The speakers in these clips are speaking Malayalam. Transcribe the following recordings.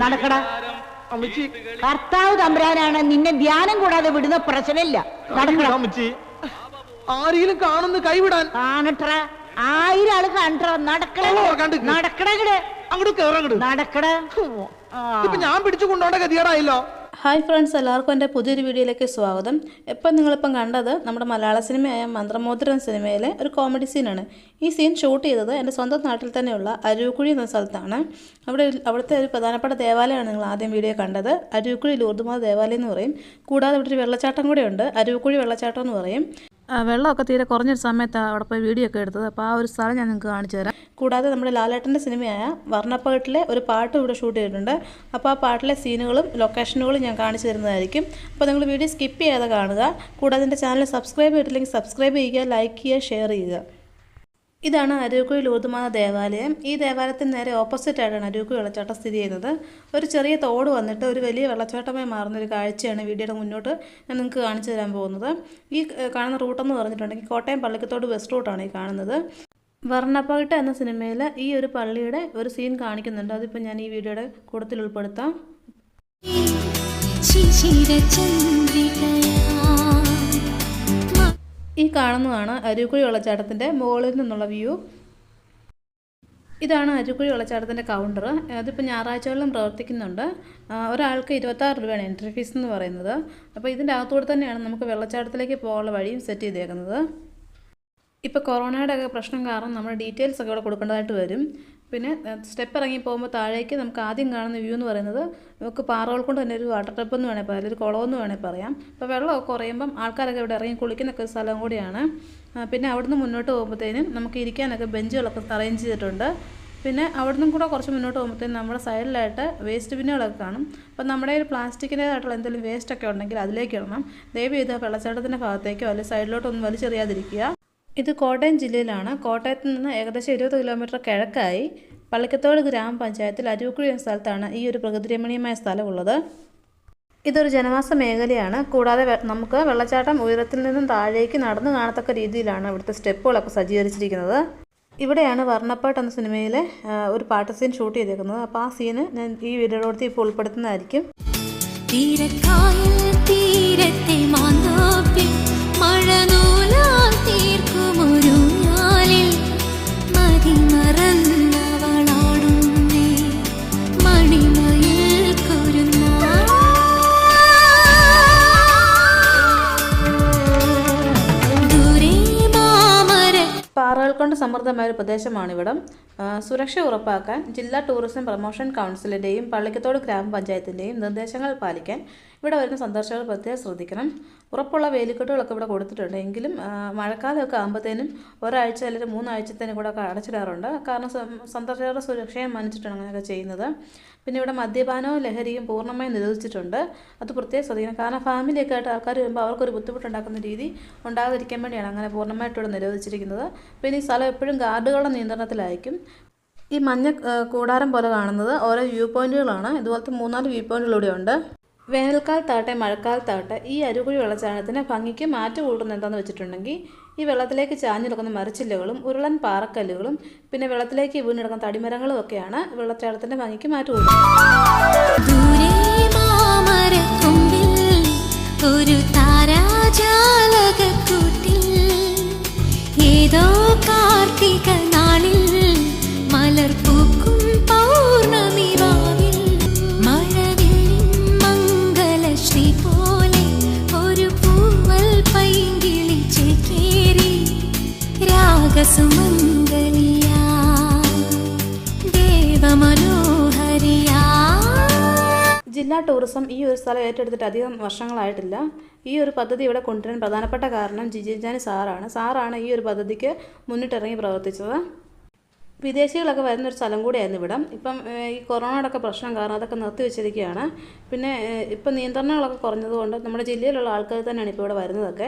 നടക്കടാ. കർത്താവ് തമ്പുരാനാണ് നിന്നെ ധ്യാനം കൂടാതെ വിടുന്ന പ്രശ്നമില്ല. ആരെങ്കിലും കാണുന്നു കൈവിടാൻ കാണട്ട 1000 ആള് കണ്ടോ. നടക്കട നടക്കട. ഇപ്പൊ ഞാൻ പിടിച്ചു കൊണ്ടോണ്ട ഗതികേടായല്ലോ. ഹായ് ഫ്രണ്ട്സ്, എല്ലാവർക്കും എൻ്റെ പുതിയൊരു വീഡിയോയിലേക്ക് സ്വാഗതം. നിങ്ങളിപ്പം കണ്ടത് നമ്മുടെ മലയാള സിനിമയായ മന്ത്രമോതിരം സിനിമയിലെ ഒരു കോമഡി സീനാണ്. ഈ സീൻ ഷൂട്ട് ചെയ്തത് എൻ്റെ സ്വന്തം നാട്ടിൽ തന്നെയുള്ള അരുവിക്കുഴി എന്ന സ്ഥലത്താണ്. അവിടുത്തെ ഒരു പ്രധാനപ്പെട്ട ദേവാലയമാണ് നിങ്ങൾ ആദ്യം വീഡിയോ കണ്ടത്. അരുവിക്കുഴി ലൂർദ്മാത ദേവാലയം എന്ന് പറയും. കൂടാതെ ഇവിടെ ഒരു വെള്ളച്ചാട്ടം കൂടെ ഉണ്ട്, അരുവിക്കുഴി വെള്ളച്ചാട്ടം എന്ന് പറയും. വെള്ളമൊക്കെ തീരെ കുറഞ്ഞൊരു സമയത്താണ് അവിടെ പോയി വീഡിയോ ഒക്കെ എടുത്തത്. അപ്പോൾ ആ ഒരു സ്ഥലം ഞാൻ നിങ്ങൾക്ക് കാണിച്ചു തരാം. കൂടാതെ നമ്മുടെ ലാലേട്ടൻ്റെ സിനിമയായ വർണ്ണപ്പകട്ടിലെ ഒരു പാട്ട് ഇവിടെ ഷൂട്ട് ചെയ്തിട്ടുണ്ട്. അപ്പോൾ ആ പാട്ടിലെ സീനുകളും ലൊക്കേഷനുകളും ഞാൻ കാണിച്ചു തരുന്നതായിരിക്കും. അപ്പോൾ നിങ്ങൾ വീഡിയോ സ്കിപ്പ് ചെയ്യാതെ കാണുക. കൂടാതെ എൻ്റെ ചാനൽ സബ്സ്ക്രൈബ് ചെയ്തിട്ടില്ലെങ്കിൽ സബ്സ്ക്രൈബ് ചെയ്യുക, ലൈക്ക് ചെയ്യുക, ഷെയർ ചെയ്യുക. ഇതാണ് അരുവിക്കുഴി ലൂർദ്മാത ദേവാലയം. ഈ ദേവാലയത്തിന് നേരെ ഓപ്പോസിറ്റ് ആയിട്ടാണ് അരുവിക്കുഴി വെള്ളച്ചാട്ടം സ്ഥിതി ചെയ്യുന്നത്. ഒരു ചെറിയ തോട് വന്നിട്ട് ഒരു വലിയ വെള്ളച്ചാട്ടമായി മാറുന്നൊരു കാഴ്ചയാണ് വീഡിയോയുടെ മുന്നോട്ട് ഞാൻ നിങ്ങൾക്ക് കാണിച്ചു തരാൻ പോകുന്നത്. ഈ കാണുന്ന റൂട്ടെന്ന് പറഞ്ഞിട്ടുണ്ടെങ്കിൽ കോട്ടയം പള്ളിക്കത്തോട് വെസ്റ്റ് റൂട്ടാണ് ഈ കാണുന്നത്. വർണ്ണപ്പകിട്ട എന്ന സിനിമയിൽ ഈ ഒരു പള്ളിയുടെ ഒരു സീൻ കാണിക്കുന്നുണ്ട്. അതിപ്പോൾ ഞാൻ ഈ വീഡിയോയുടെ കൂട്ടത്തിൽ ഉൾപ്പെടുത്താം. ഈ കാണുന്നതാണ് അരുവിക്കുഴി വെള്ളച്ചാട്ടത്തിൻ്റെ മുകളിൽ നിന്നുള്ള വ്യൂ. ഇതാണ് അരുവിക്കുഴി വെള്ളച്ചാട്ടത്തിൻ്റെ കൗണ്ടർ. അതിപ്പോൾ ഞായറാഴ്ചകളിലും പ്രവർത്തിക്കുന്നുണ്ട്. ഒരാൾക്ക് 26 രൂപയാണ് എൻട്രി ഫീസ് എന്ന് പറയുന്നത്. അപ്പോൾ ഇതിൻ്റെ അകത്തൂടെ തന്നെയാണ് നമുക്ക് വെള്ളച്ചാട്ടത്തിലേക്ക് പോകാനുള്ള വഴിയും സെറ്റ് ചെയ്തേക്കുന്നത്. ഇപ്പോൾ കൊറോണയുടെ ഒക്കെ പ്രശ്നം കാരണം നമ്മുടെ ഡീറ്റെയിൽസ് ഒക്കെ ഇവിടെ കൊടുക്കേണ്ടതായിട്ട് വരും. പിന്നെ സ്റ്റെപ്പ് ഇറങ്ങി പോകുമ്പോൾ താഴേക്ക് നമുക്ക് ആദ്യം കാണുന്ന വ്യൂ എന്ന് പറയുന്നത് നമുക്ക് പാറകൾ കൊണ്ട് തന്നെ ഒരു വാട്ടർ ടപ്പ് എന്ന് വേണേൽ പറയാം, ഒരു കുളമെന്ന് വേണേൽ പറയാം. അപ്പോൾ വെള്ളമൊക്കെ കുറയുമ്പം ആൾക്കാരൊക്കെ ഇവിടെ ഇറങ്ങി കുളിക്കുന്നൊക്കെ ഒരു സ്ഥലം കൂടിയാണ്. പിന്നെ അവിടുന്ന് മുന്നോട്ട് പോകുമ്പോഴത്തേനും നമുക്ക് ഇരിക്കാനൊക്കെ ബെഞ്ചുകളൊക്കെ അറേഞ്ച് ചെയ്തിട്ടുണ്ട്. പിന്നെ അവിടുന്ന് കൂടെ കുറച്ച് മുന്നോട്ട് പോകുമ്പോഴത്തേനും നമ്മുടെ സൈഡിലായിട്ട് വേസ്റ്റ് ബിന്നുകളൊക്കെ കാണും. അപ്പം നമ്മുടെ ഒരു പ്ലാസ്റ്റിക്കിൻ്റേതായിട്ടുള്ള എന്തെങ്കിലും വേസ്റ്റൊക്കെ ഉണ്ടെങ്കിൽ അതിലേക്ക് ഇടണം. ദയവ് ചെയ്ത് വെള്ളച്ചാട്ടത്തിൻ്റെ ഭാഗത്തേക്കോ അല്ലെങ്കിൽ സൈഡിലോട്ടൊന്നും വലിച്ചെറിയാതിരിക്കുക. ഇത് കോട്ടയം ജില്ലയിലാണ്. കോട്ടയത്ത് നിന്ന് ഏകദേശം 20 കിലോമീറ്റർ കിഴക്കായി പള്ളിക്കത്തോട് ഗ്രാമപഞ്ചായത്തിൽ അരുവിക്കുഴി എന്ന സ്ഥലത്താണ് ഈ ഒരു പ്രകൃതിരമണീയമായ സ്ഥലമുള്ളത്. ഇതൊരു ജനവാസ മേഖലയാണ്. കൂടാതെ നമുക്ക് വെള്ളച്ചാട്ടം ഉയരത്തിൽ നിന്നും താഴേക്ക് നടന്നു കാണത്തക്ക രീതിയിലാണ് ഇവിടുത്തെ സ്റ്റെപ്പുകളൊക്കെ സജ്ജീകരിച്ചിരിക്കുന്നത്. ഇവിടെയാണ് വർണ്ണപ്പാട്ട് എന്ന സിനിമയിലെ ഒരു പാട്ട് സീൻ ഷൂട്ട് ചെയ്തേക്കുന്നത്. അപ്പോൾ ആ സീന് ഞാൻ ഈ വീഡിയോയോടത്ത് ഇപ്പോൾ ഉൾപ്പെടുത്തുന്നതായിരിക്കും. പാറകൾ കൊണ്ട് സമൃദ്ധമായ ഒരു പ്രദേശമാണിവിടം. സുരക്ഷ ഉറപ്പാക്കാൻ ജില്ലാ ടൂറിസം പ്രൊമോഷൻ കൗൺസിലിൻ്റെയും പള്ളിക്കത്തോട് ഗ്രാമപഞ്ചായത്തിൻ്റെയും നിർദ്ദേശങ്ങൾ പാലിക്കാൻ ഇവിടെ വരുന്ന സന്ദർശകർ പ്രത്യേകം ശ്രദ്ധിക്കണം. ഉറപ്പുള്ള വേലിക്കെട്ടുകളൊക്കെ ഇവിടെ കൊടുത്തിട്ടുണ്ട്. എങ്കിലും മഴക്കാലമൊക്കെ ആകുമ്പോഴത്തേനും ഒരാഴ്ച അല്ലെങ്കിൽ 3 ആഴ്ചത്തേനും കൂടെ ഒക്കെ അടച്ചിടാറുണ്ട്. കാരണം സന്ദർശകരുടെ സുരക്ഷയെ മാനിച്ചിട്ടാണ് അങ്ങനെയൊക്കെ ചെയ്യുന്നത്. പിന്നെ ഇവിടെ മദ്യപാനവും ലഹരിയും പൂർണ്ണമായും നിരോധിച്ചിട്ടുണ്ട്. അത് പ്രത്യേകം ശ്രദ്ധിക്കണം. കാരണം ഫാമിലിയൊക്കെ ആയിട്ട് ആൾക്കാർ വരുമ്പോൾ അവർക്കൊരു ബുദ്ധിമുട്ടുണ്ടാക്കുന്ന രീതി ഉണ്ടാകാതിരിക്കാൻ വേണ്ടിയാണ് അങ്ങനെ പൂർണ്ണമായിട്ട് ഇവിടെ നിരോധിച്ചിരിക്കുന്നത്. പിന്നെ ഈ സ്ഥലം എപ്പോഴും ഗാർഡുകളുടെ നിയന്ത്രണത്തിലായിരിക്കും. ഈ മഞ്ഞ കൂടാരം പോലെ കാണുന്നത് ഓരോ വ്യൂ പോയിന്റുകളാണ്. ഇതുപോലത്തെ 3-4 വ്യൂ പോയിന്റുകളിലൂടെ ഉണ്ട്. വേനൽക്കാലത്താവട്ടെ മഴക്കാലത്താവട്ടെ ഈ അരുവിക്കുഴി വെള്ളച്ചാട്ടത്തിന് ഭംഗിക്ക് മാറ്റം കൂട്ടുന്നത് എന്താണെന്ന് വെച്ചിട്ടുണ്ടെങ്കിൽ ഈ വെള്ളത്തിലേക്ക് ചാഞ്ഞു കിടക്കുന്ന മരച്ചില്ലകളും ഉരുളൻ പാറക്കല്ലുകളും പിന്നെ വെള്ളത്തിലേക്ക് വീണെടുക്കുന്ന തടിമരങ്ങളും ഒക്കെയാണ് വെള്ളച്ചാട്ടത്തിൻ്റെ ഭംഗിക്ക് മാറ്റം ജില്ലാ ടൂറിസം ഈ ഒരു സ്ഥലം ഏറ്റെടുത്തിട്ട് അധികം വർഷങ്ങളായിട്ടില്ല. ഈ ഒരു പദ്ധതി ഇവിടെ കൊണ്ടുവരാൻ പ്രധാനപ്പെട്ട കാരണം ജിജി സാറാണ് ഈ ഒരു പദ്ധതിക്ക് മുന്നിട്ടിറങ്ങി പ്രവർത്തിച്ചത്. വിദേശികളൊക്കെ വരുന്നൊരു സ്ഥലം കൂടിയായിരുന്നു ഇവിടം. ഇപ്പം ഈ കൊറോണയുടെ ഒക്കെ പ്രശ്നം കാരണം അതൊക്കെ നിർത്തിവെച്ചിരിക്കുകയാണ്. പിന്നെ ഇപ്പം നിയന്ത്രണങ്ങളൊക്കെ കുറഞ്ഞതുകൊണ്ട് നമ്മുടെ ജില്ലയിലുള്ള ആൾക്കാർ തന്നെയാണ് ഇപ്പോൾ ഇവിടെ വരുന്നതൊക്കെ.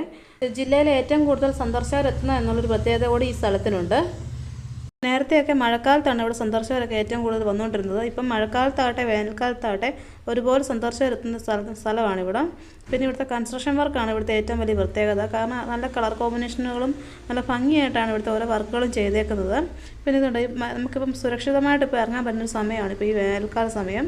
ജില്ലയിലെ ഏറ്റവും കൂടുതൽ സന്ദർശകർ എത്തുന്നത് എന്നുള്ളൊരു പ്രത്യേകത കൂടി ഈ സ്ഥലത്തിനുണ്ട്. നേരത്തെയൊക്കെ മഴക്കാലത്താണ് ഇവിടെ സന്ദർശകരൊക്കെ ഏറ്റവും കൂടുതൽ വന്നുകൊണ്ടിരുന്നത്. ഇപ്പം മഴക്കാലത്താകട്ടെ വേനൽക്കാലത്താകട്ടെ ഒരുപോലെ സന്ദർശകരെത്തുന്ന സ്ഥലമാണ് ഇവിടെ. പിന്നെ ഇവിടുത്തെ കൺസ്ട്രക്ഷൻ വർക്കാണ് ഇവിടുത്തെ ഏറ്റവും വലിയ പ്രത്യേകത. കാരണം നല്ല കളർ കോമ്പിനേഷനുകളും നല്ല ഭംഗിയായിട്ടാണ് ഇവിടുത്തെ ഓരോ വർക്കുകളും ചെയ്തേക്കുന്നത്. പിന്നെ ഇതുണ്ട്, നമുക്കിപ്പം സുരക്ഷിതമായിട്ട് ഇപ്പോൾ ഇറങ്ങാൻ പറ്റുന്ന സമയമാണ് ഇപ്പോൾ ഈ വേനൽക്കാല സമയം.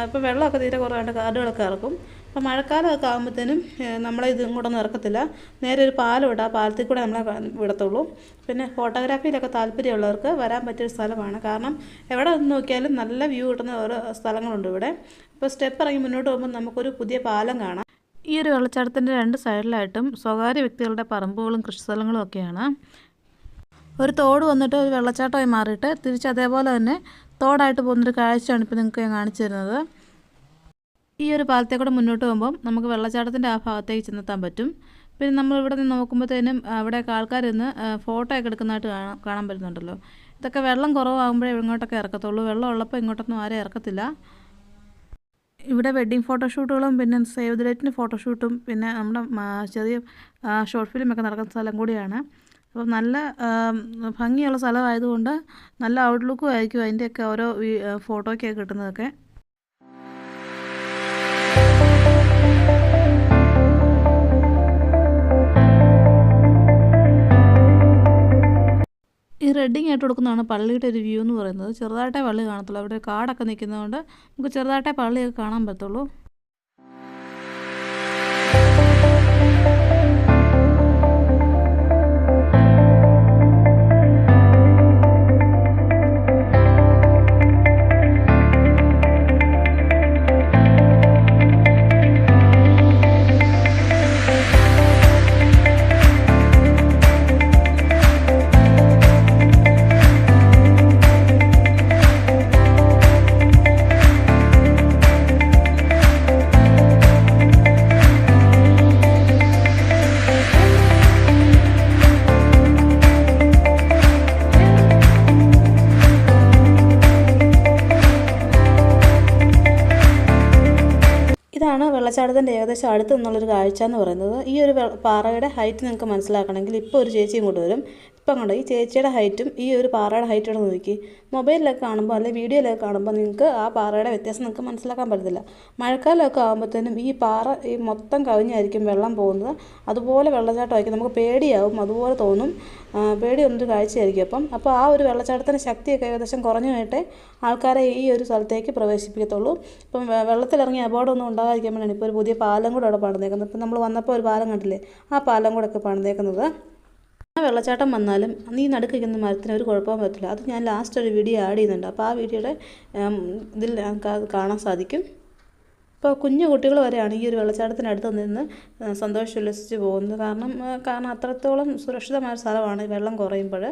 ഇപ്പോൾ വെള്ളമൊക്കെ തീരെ കുറവായിട്ട് കാർഡുകളൊക്കെ ഇറക്കും. അപ്പോൾ മഴക്കാലമൊക്കെ ആകുമ്പോഴത്തേനും നമ്മളെ ഇത് ഇങ്ങോട്ടൊന്നും ഇറക്കത്തില്ല. നേരെ ഒരു പാലമുണ്ട്, ആ പാലത്തിൽ കൂടെ നമ്മളെ വിടത്തുള്ളൂ. പിന്നെ ഫോട്ടോഗ്രാഫിയിലൊക്കെ താല്പര്യമുള്ളവർക്ക് വരാൻ പറ്റിയൊരു സ്ഥലമാണ്. കാരണം എവിടെ നിന്ന് നോക്കിയാലും നല്ല വ്യൂ കിട്ടുന്ന ഓരോ സ്ഥലങ്ങളുണ്ട് ഇവിടെ. ഇപ്പോൾ സ്റ്റെപ്പ് ഇറങ്ങി മുന്നോട്ട് പോകുമ്പോൾ നമുക്കൊരു പുതിയ പാലം കാണാം. ഈ ഒരു വെള്ളച്ചാട്ടത്തിൻ്റെ 2 സൈഡിലായിട്ടും സ്വകാര്യ വ്യക്തികളുടെ പറമ്പുകളും കൃഷിസ്ഥലങ്ങളും ഒക്കെയാണ്. ഒരു തോട് വന്നിട്ട് ഒരു വെള്ളച്ചാട്ടമായി മാറിയിട്ട് തിരിച്ച് അതേപോലെ തന്നെ തോടായിട്ട് പോകുന്നൊരു കാഴ്ചയാണ് ഇപ്പോൾ നിങ്ങൾക്ക് ഞാൻ കാണിച്ചു തരുന്നത്. ഈ ഒരു പാലത്തെ കൂടെ മുന്നോട്ട് പോകുമ്പം നമുക്ക് വെള്ളച്ചാട്ടത്തിൻ്റെ ആ ഭാഗത്തേക്ക് ചെന്നെത്താൻ പറ്റും. പിന്നെ നമ്മൾ ഇവിടെ നിന്ന് നോക്കുമ്പോഴത്തേനും അവിടെയൊക്കെ ആൾക്കാർ ഇന്ന് ഫോട്ടോ ഒക്കെ എടുക്കുന്നതായിട്ട് കാണാൻ പറ്റുന്നുണ്ടല്ലോ. ഇതൊക്കെ വെള്ളം കുറവാകുമ്പോഴേ ഇങ്ങോട്ടൊക്കെ ഇറക്കത്തുള്ളൂ. വെള്ളം ഉള്ളപ്പോൾ ഇങ്ങോട്ടൊന്നും ആരും ഇറക്കത്തില്ല. ഇവിടെ വെഡ്ഡിങ് ഫോട്ടോഷൂട്ടുകളും പിന്നെ സേവ് ദ ഡേറ്റിന് ഫോട്ടോഷൂട്ടും പിന്നെ നമ്മുടെ ചെറിയ ഷോർട്ട് ഫിലിമൊക്കെ നടക്കുന്ന സ്ഥലം കൂടിയാണ്. അപ്പോൾ നല്ല ഭംഗിയുള്ള സ്ഥലമായതുകൊണ്ട് നല്ല ഔട്ട്ലുക്കും ആയിരിക്കും അതിൻ്റെയൊക്കെ ഓരോ ഫോട്ടോയ്ക്കൊക്കെ കിട്ടുന്നതൊക്കെ. ഈ റെഡിങ് ആയിട്ട് കൊടുക്കുന്നതാണ് പള്ളിയുടെ ഒരു വ്യൂ എന്ന് പറയുന്നത്. ചെറുതായിട്ടേ പള്ളി കാണത്തുള്ളൂ. അവിടെ കാടൊക്കെ നിൽക്കുന്നതുകൊണ്ട് നമുക്ക് ചെറുതായിട്ടേ പള്ളിയൊക്കെ കാണാൻ പറ്റുള്ളൂ. ഇതാണ് വെള്ളച്ചാട്ടത്തിൻ്റെ ഏകദേശം അടുത്ത് നിന്നുള്ളൊരു കാഴ്ച എന്ന് പറയുന്നത്. ഈ ഒരു പാറയുടെ ഹൈറ്റ് നിങ്ങൾക്ക് മനസ്സിലാക്കണമെങ്കിൽ ഇപ്പോൾ ഒരു ചേച്ചി ഇങ്ങോട്ട് വരും. ഇപ്പം കണ്ടോ, ഈ ചേച്ചിയുടെ ഹൈറ്റും ഈ ഒരു പാറയുടെ ഹൈറ്റോടെ നോക്കി മൊബൈലിലൊക്കെ കാണുമ്പോൾ അല്ലെങ്കിൽ വീഡിയോയിലൊക്കെ കാണുമ്പോൾ നിങ്ങൾക്ക് ആ പാറയുടെ വ്യത്യാസം നിങ്ങൾക്ക് മനസ്സിലാക്കാൻ പറ്റത്തില്ല. മഴക്കാലമൊക്കെ ആകുമ്പോഴത്തേനും ഈ പാറ ഈ മൊത്തം കവിഞ്ഞായിരിക്കും വെള്ളം പോകുന്നത്. അതുപോലെ വെള്ളച്ചാട്ടമായിരിക്കും, നമുക്ക് പേടിയാവും, അതുപോലെ തോന്നും. പേടി വന്നൊരു കാഴ്ചയായിരിക്കും. അപ്പോൾ ആ ഒരു വെള്ളച്ചാട്ടത്തിൻ്റെ ശക്തിയൊക്കെ ഏകദേശം കുറഞ്ഞു പോയിട്ടേ ആൾക്കാരെ ഈ ഒരു സ്ഥലത്തേക്ക് പ്രവേശിപ്പിക്കത്തുള്ളൂ. ഇപ്പം വെള്ളത്തിലിറങ്ങി അപകടമൊന്നും ഉണ്ടാകാതിരിക്കാൻ വേണ്ടിയാണ് ഇപ്പോൾ ഒരു പുതിയ പാലം കൂടെ അവിടെ പണിതേക്കുന്നത്. ഇപ്പം നമ്മൾ വന്നപ്പോൾ ഒരു പാലം കണ്ടില്ലേ, ആ പാലം കൂടെ ഒക്കെ പണിതേക്കുന്നത്. ആ വെള്ളച്ചാട്ടം വന്നാലും നീ നടുക്കുന്ന മരത്തിന് ഒരു കുഴപ്പവും പറ്റില്ല. അത് ഞാൻ ലാസ്റ്റ് ഒരു വീഡിയോ ആഡ് ചെയ്യുന്നുണ്ട്. അപ്പോൾ ആ വീഡിയോയുടെ ഇതിൽ കാണാൻ സാധിക്കും. ഇപ്പോൾ കുഞ്ഞു കുട്ടികൾ വരെയാണ് ഈ ഒരു വെള്ളച്ചാട്ടത്തിനടുത്ത് നിന്ന് സന്തോഷിച്ചുല്ലസിച്ച് പോകുന്നത്. കാരണം അത്രത്തോളം സുരക്ഷിതമായ സ്ഥലമാണ്. വെള്ളം കുറയുമ്പോൾ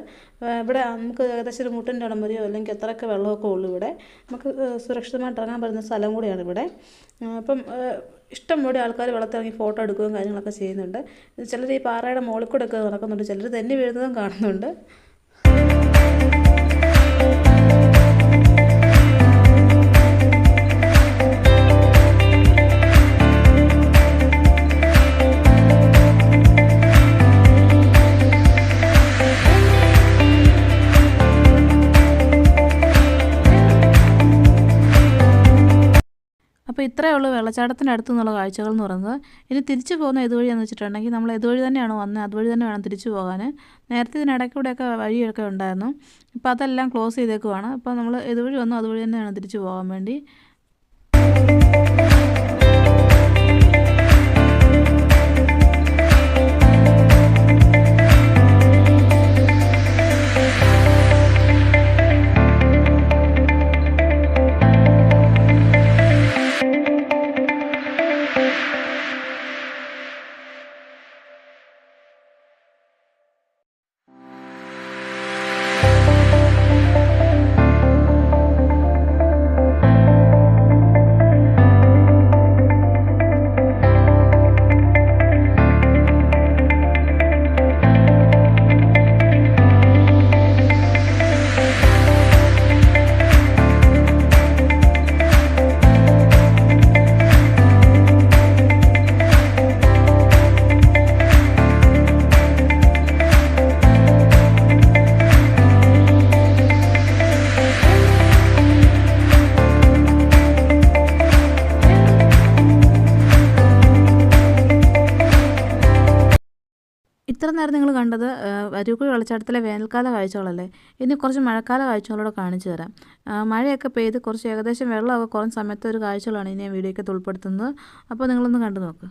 ഇവിടെ നമുക്ക് ഏകദേശം ഒരു മുട്ടിൻ്റെ ഇടം വരെയോ അല്ലെങ്കിൽ എത്രയൊക്കെ വെള്ളമൊക്കെ ഉള്ളൂ. ഇവിടെ നമുക്ക് സുരക്ഷിതമായിട്ട് ഇറങ്ങാൻ പറ്റുന്ന സ്ഥലം കൂടിയാണ് ഇവിടെ. അപ്പം ഇഷ്ടംപോലെ ആൾക്കാർ വെള്ളത്തിറങ്ങി ഫോട്ടോ എടുക്കുകയും കാര്യങ്ങളൊക്കെ ചെയ്യുന്നുണ്ട്. ചിലർ ഈ പാറയുടെ മുകളിൽ കൂടെ ഒക്കെ നടക്കുന്നുണ്ട്, ചിലർ തെന്നി വീഴുന്നതും കാണുന്നുണ്ട്. അപ്പോൾ ഇത്രയേ ഉള്ളൂ വെള്ളച്ചാട്ടത്തിൻ്റെ അടുത്ത് നിന്നുള്ള കാഴ്ചകൾ എന്ന് പറയുന്നത്. ഇനി തിരിച്ചു പോകുന്ന ഇതുവഴിയാണെന്ന് വെച്ചിട്ടുണ്ടെങ്കിൽ നമ്മൾ ഇതുവഴി തന്നെയാണ് വന്നത്, അതുവഴി തന്നെ വേണം തിരിച്ചു പോകാൻ. നേരത്തെ ഇതിനിടയ്ക്കൂടെയൊക്കെ വഴിയൊക്കെ ഉണ്ടായിരുന്നു. ഇപ്പോൾ അതെല്ലാം ക്ലോസ് ചെയ്തേക്കുവാണ്. അപ്പോൾ നമ്മൾ ഇതുവഴി വന്നു, അതുവഴി തന്നെയാണ് തിരിച്ചു പോകാൻ വേണ്ടി. ഇത്ര നേരം നിങ്ങൾ കണ്ടത് അരുവിക്കുഴി വെള്ളച്ചാട്ടത്തിലെ വേനൽക്കാല കാഴ്ചകളല്ലേ. ഇനി കുറച്ച് മഴക്കാല കാഴ്ചകളൂടെ കാണിച്ചു തരാം. മഴയൊക്കെ പെയ്ത് കുറച്ച് ഏകദേശം വെള്ളമൊക്കെ കുറഞ്ഞ സമയത്ത് ഒരു കാഴ്ചകളാണ് ഇനി ഞാൻ വീഡിയോയ്ക്കകത്ത് ഉൾപ്പെടുത്തുന്നത്. അപ്പോൾ നിങ്ങളൊന്ന് കണ്ടു നോക്ക്.